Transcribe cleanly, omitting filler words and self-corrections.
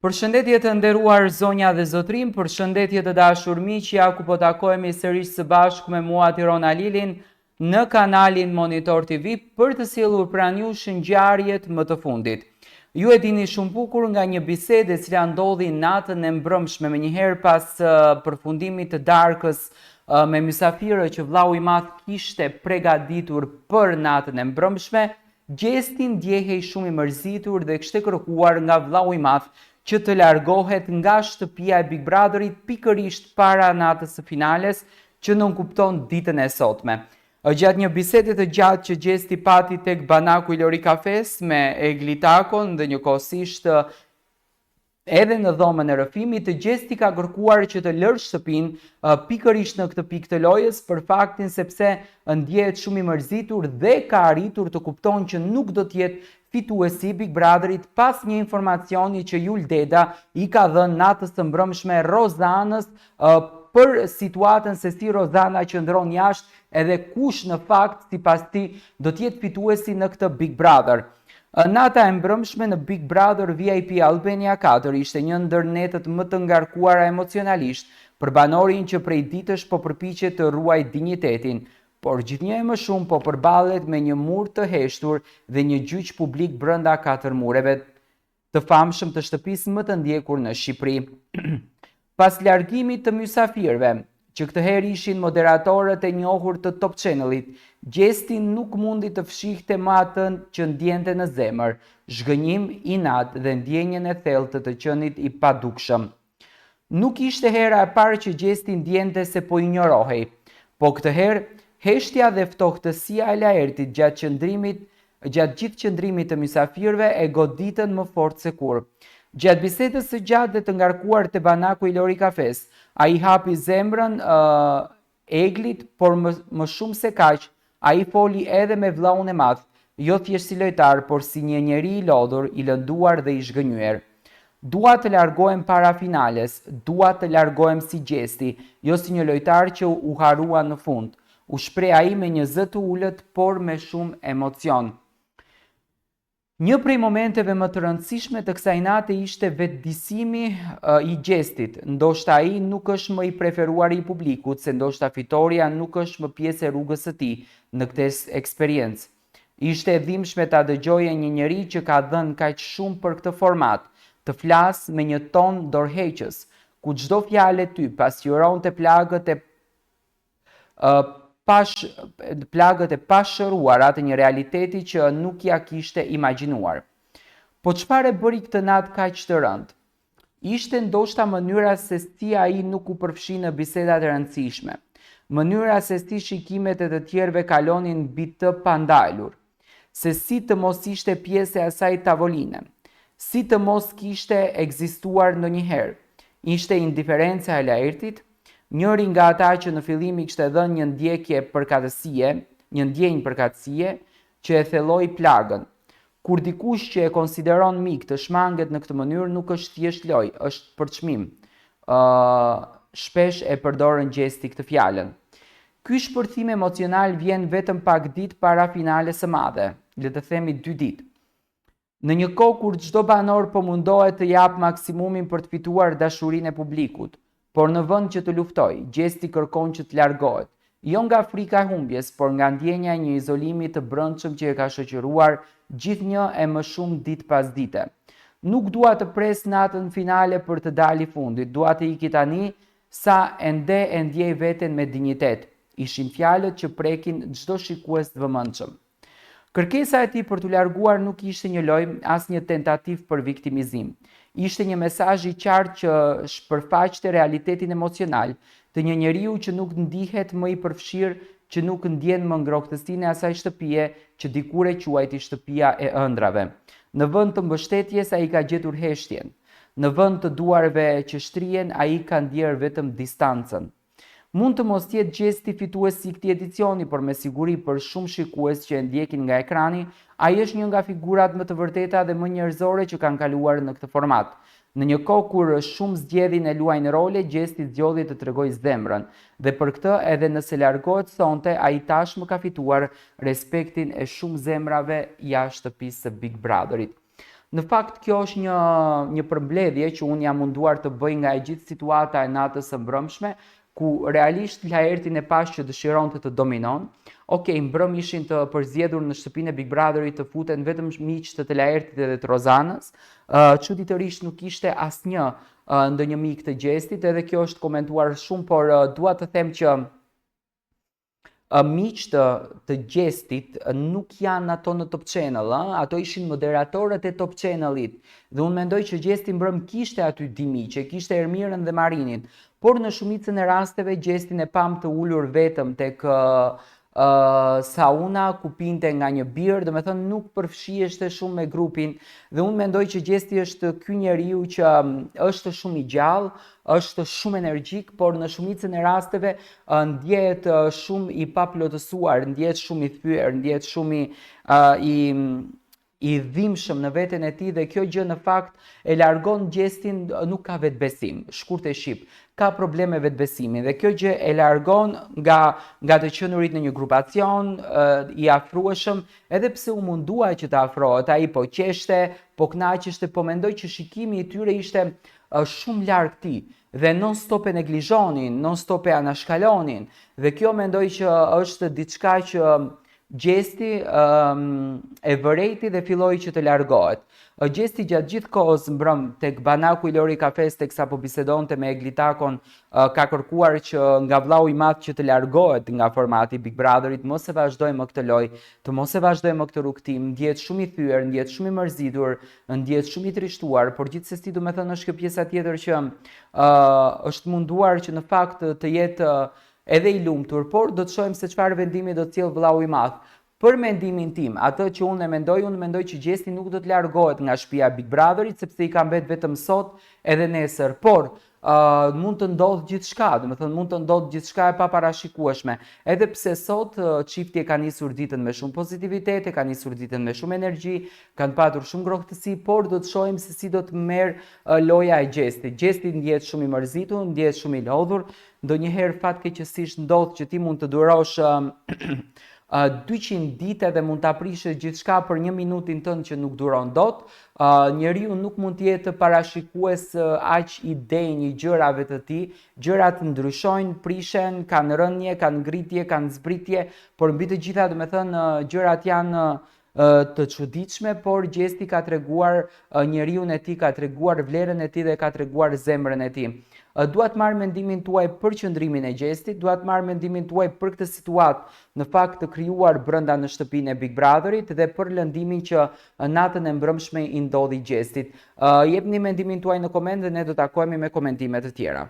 Përshëndetje të nderuar zonja dhe zotrim, përshëndetje të dashur miqja, ku po takohemi sërish së bashku me mua Tirona Lilin në kanalin Monitor TV për të sjellur pranë jush ngjarjet më të fundit. Ju e dini shumë bukur nga një bisedë e cila ndodhi natën e mbrëmshme, menjëherë pas përfundimit të darkës me mysafirë që vllau i madh kishte përgatitur për natën e mbrëmshme, Gjesti ndjehej shumë i mërzitur dhe kishte kërkuar nga vllau i madh që të largohet nga shtëpia e Big Brotherit pikërisht para natës së finales që nënkupton ditën e sotme. Gjatë një bisede të gjatë që Gjesti pati tek banaku i Lori Kafes me Eglitakon dhe njëkohësisht edhe në dhomën e rrëfimit, Gjesti ka kërkuar që të lërë shtëpinë pikërisht në këtë pikë të lojës për faktin sepse ndjehet shumë i mërzitur dhe ka arritur të kupton që nuk do të jetë fituesi Big Brotherit pas një informacioni që Jul Deda i ka dhënë natës së mbrëmshme Rozanës për situatën se si Rozana qëndron jashtë edhe kush në fakt sipas tij do të jetë fituesi në këtë Big Brother. Nata e mbrëmshme në Big Brother VIP Albania 4 ishte një ndër netët më të ngarkuara emocionalisht për banorin që prej ditësh po përpiqet të ruajë dinjitetin, por gjithnjë e më shumë po përballet me një mur të heshtur dhe një gjyq publik brenda 4 mureve të famshëm të shtëpisë më të ndjekur në Shqipëri. Pas largimit të mysafirëve, që këtë herë ishin moderatorët e njohur të Top Channelit, Gjesti nuk mundi të fshihte më atë që ndjente në zemër, zhgënjim, inat dhe ndjenjen e thellë të qenit i padukshëm. Nuk ishte hera e parë që Gjesti ndjente se po injorohej, po këtë herë heshtja dhe ftohtësia e Laertit gjatë gjithë qëndrimit të mysafirëve e goditën më fort se kur. Gjatë bisedës së gjatë dhe të ngarkuar te banaku i Lori Kafes, ai hapi zemrën Eglit, por më shumë se kaq, ai foli edhe me vllaun e madh, jo thjesht si lojtar, por si një njeri i lodhur, i lënduar dhe i zhgënjur. Dua të largohem para finales, dua të largohem si Gjesti, jo si një lojtar që u harua në fund. U shpreh ai me një zë të ulët, por me shumë emocion. Një prej momenteve më të rëndësishme të kësaj nate ishte vetëdijsimi i Gjestit. Ndoshta ai nuk është më i preferuari i publikut, se ndoshta fitoria nuk është më pjesë e rrugës së tij në këtë eksperiencë. Ishte e dhimbshme ta dëgjoje një njeri që ka dhënë kaq shumë për këtë format, të flasë me një ton dorëheqës, ku çdo fjalë e tyre pasqyronte plagët e pashëruara të një realiteti që nuk ja kishte imagjinuar. Po çfarë bëri këtë natë kaq të rëndë? Ishte ndoshta mënyra se si ai nuk u përfshi në bisedat e rëndësishme, mënyra se si shikimet e të tjerëve kalonin mbi të pandalur, se si të mos ishte pjesë e asaj tavoline, si të mos kishte ekzistuar ndonjëherë. Ishte indiferenca e Laertit, njëri nga ata që në fillim i kishte dhënë një ndjenjë përkatësie që e thelloi plagën. Kur dikush që e konsideron mik të shmanget në këtë mënyrë, nuk është thjesht lojë, është përçmim. Shpesh e përdorën Gjesti këtë fjalën. Ky shpërthim emocional vjen vetëm pak ditë para finales së madhe, le të themi 2 ditë. Në një kohë kur çdo banor po mundohet të jap maksimumin për të fituar dashurinë e publikut, por në vend që të luftoj, Gjesti kërkon që të largohet, jo nga frika e humbjes, por nga ndjenja e një izolimi të brendshëm që e ka shoqëruar gjithnjë e më shumë ditë pas dite. Nuk dua të pres natën finale për të dalë fundit, dua të iki tani sa ende e ndjej veten me dinjitet. Ishin fjalët që prekin çdo shikues të vëmendshëm. Kërkesa e tij për të larguar nuk ishte një lojë, as një tentativë për viktimizim. Ishte një mesazh i qartë që shpërfaqte realitetin emocional të një njeriu që nuk ndihet më i përfshirë, që nuk ndjen më ngrohtësinë e asaj shtëpie që dikur e quajti shtëpia e ëndrave. Në vend të mbështetjes ai ka gjetur heshtjen. Në vend të duarve që shtrihen ai ka ndier vetëm distancën. Mund të mos jetë Gjesti fituesi i këtij edicioni, por me siguri për shumë shikues që e ndjekin nga ekrani, ai është një nga figurat më të vërteta dhe më njerëzore që kanë kaluar në këtë format. Në një kohë kur shumë zgjedhin e luajnë role, Gjesti zgjodhi të tregojë zemrën, dhe për këtë edhe nëse largohet sonte, ai tashmë ka fituar respektin e shumë zemrave jashtë shtëpisë së Big Brotherit. Në fakt kjo është një përmbledhje që unë jam munduar të bëj nga e gjithë situata e natës së mbrëmshme, ku realisht Laertin e pash që dëshironte të dominon. Okej, mbrëm ishin të përzgjedhur në shtëpinë e Big Brotherit të futen vetëm miqtë të Laertit edhe të Rozanës. Çuditërisht nuk ishte asnjë ndonjë mik të Gjestit, edhe kjo është komentuar shumë, por dua të them që miqtë të Gjestit nuk janë ato në Top Channel, ato ishin moderatorët e Top Channelit. Dhe unë mendoj që Gjesti mbrëm kishte aty di miqe, kishte Ermirën dhe Marinin, por në shumicën e rasteve Gjestin e pam të ulur vetëm tek sauna ku pinte nga një birë, do me thënë nuk përfshiheshte shumë me grupin, dhe unë mendoj që Gjesti është ky njeriu që është shumë i gjallë, është shumë energjik, por në shumicën e rasteve ndjehet shumë i paplotësuar, ndjehet shumë i thyer, ndjehet shumë i dhimbshëm në veten e tij, dhe kjo gjë në fakt e largon Gjestin, nuk ka vetbesim, shkurt e shqip, ka probleme vetbesimi, dhe kjo gjë e largon nga të qenurit në një grupacion i afrueshëm, edhe pse u mundua që të afrohet, ai po qeshte, po kënaqeshte, po mendoj që shikimi i tyre ishte shumë larg tij, dhe non stop e neglizhonin, non stop e anashkalonin, dhe kjo mendoj që është diçka që Gjesti e vërejti dhe filloi që të largohet. Gjesti gjatë gjithë kohës mbrëm tek banaku i Lori Kafes, teksa po bisedonte me Eglitakon, ka kërkuar që nga vllau i madh që të largohet nga formati Big Brotherit, mos e vazhdoj më këtë lojë, të mos e vazhdoj më këtë rrugtim, ndjehet shumë i thyer, ndjehet shumë i mërzitur, ndjehet shumë i trishtuar, por gjithsesi domethënë është kjo pjesa tjetër që është munduar që në fakt të jetë edhe i lumtur, por do të shohim se çfarë vendimi do të sjellë vllau i madh. Për mendimin tim, atë që unë mendoj që Gjesti nuk do të largohet nga shtëpia Big Brotherit, sepse i ka mbet vetëm sot edhe nesër, por mund të ndodhë gjithçka, domethënë mund të ndodhë gjithçka e paparashikueshme. Edhe pse sot çifti e ka nisur ditën me shumë pozitivitet, e ka nisur ditën me shumë energji, kanë patur shumë ngrohtësi, por do të shohim se si do të merr loja e Gjestit. Gjesti ndjehet shumë i mërzitur, ndjehet shumë i lodhur, ndonjëherë fatkeqësisht ndodh që ti mund të durosh 200 dite dhe mund të aprishë gjithçka për 1 minutin tënd që nuk duron dot. Njeriu nuk mund të jetë parashikues aq i denj i gjërave të tij. Gjërat ndryshojnë, prishen, kanë rënje, kanë ngritje, kanë zbritje, por mbi të gjitha domethënë gjërat janë të çuditshme, por Gjesti ka treguar njeriun e tij, ka treguar vlerën e tij dhe ka treguar zemrën e tij. Dua të marr mendimin tuaj për qëndrimin e Gjestit, dua të marr mendimin tuaj për këtë situatë në fakt të krijuar brenda në shtëpinë e Big Brotherit dhe për lëndimin që natën e mbrëmshme i ndodhi Gjestit. Jepni mendimin tuaj në koment dhe ne do të takohemi me komentime të tjera.